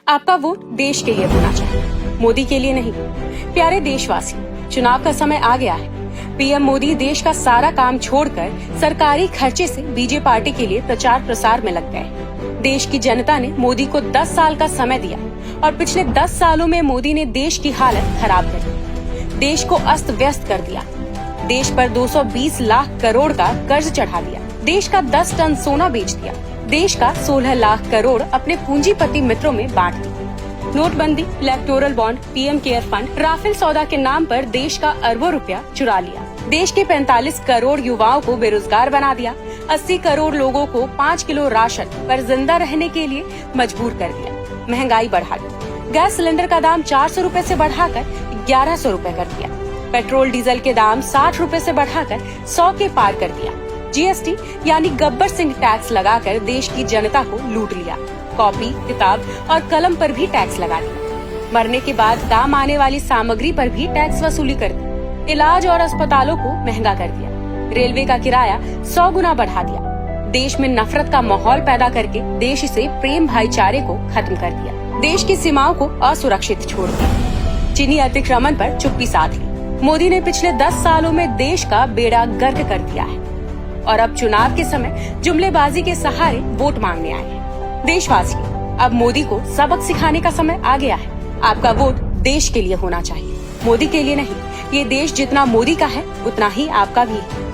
आपका वोट देश के लिए होना चाहिए, मोदी के लिए नहीं। प्यारे देशवासी, चुनाव का समय आ गया है। पीएम मोदी देश का सारा काम छोड़कर सरकारी खर्चे से बीजेपी पार्टी के लिए प्रचार प्रसार में लग गए। देश की जनता ने मोदी को 10 साल का समय दिया और पिछले 10 सालों में मोदी ने देश की हालत खराब कर दी, देश को अस्त व्यस्त कर दिया, देश पर 220 लाख करोड़ का कर्ज चढ़ा दिया, देश का 10 टन सोना बेच दिया, देश का 16 लाख करोड़ अपने पूंजीपति मित्रों में बांट दिया। नोटबंदी, electoral bond, PM care fund, Rafale सौदा के नाम पर देश का अरबों रुपया चुरा लिया, देश के 45 करोड़ युवाओं को बेरोजगार बना दिया, 80 करोड़ लोगों को 5 किलो राशन पर जिंदा रहने के लिए मजबूर कर दिया, महंगाई बढ़ा दी, गैस सिलेंडर का दाम 400 रूपए ऐसी बढ़ाकर 1100 रूपए कर दिया, पेट्रोल डीजल के दाम 60 रूपए ऐसी बढ़ाकर 100 के पार कर दिया, जीएसटी यानी गब्बर सिंह टैक्स लगाकर देश की जनता को लूट लिया, कॉपी, किताब और कलम पर भी टैक्स लगा दिया, मरने के बाद काम आने वाली सामग्री पर भी टैक्स वसूली कर दी, इलाज और अस्पतालों को महंगा कर दिया, रेलवे का किराया 100 गुना बढ़ा दिया, देश में नफरत का माहौल पैदा करके देश से प्रेम भाईचारे को खत्म कर दिया, देश की सीमाओं को असुरक्षित छोड़ दिया, चीनी अतिक्रमण पर चुप्पी साध ली। मोदी ने पिछले 10 सालों में देश का बेड़ा गर्क कर दिया है और अब चुनाव के समय जुमलेबाजी के सहारे वोट मांगने आए हैं। देशवासियों, अब मोदी को सबक सिखाने का समय आ गया है। आपका वोट देश के लिए होना चाहिए, मोदी के लिए नहीं। ये देश जितना मोदी का है उतना ही आपका भी है।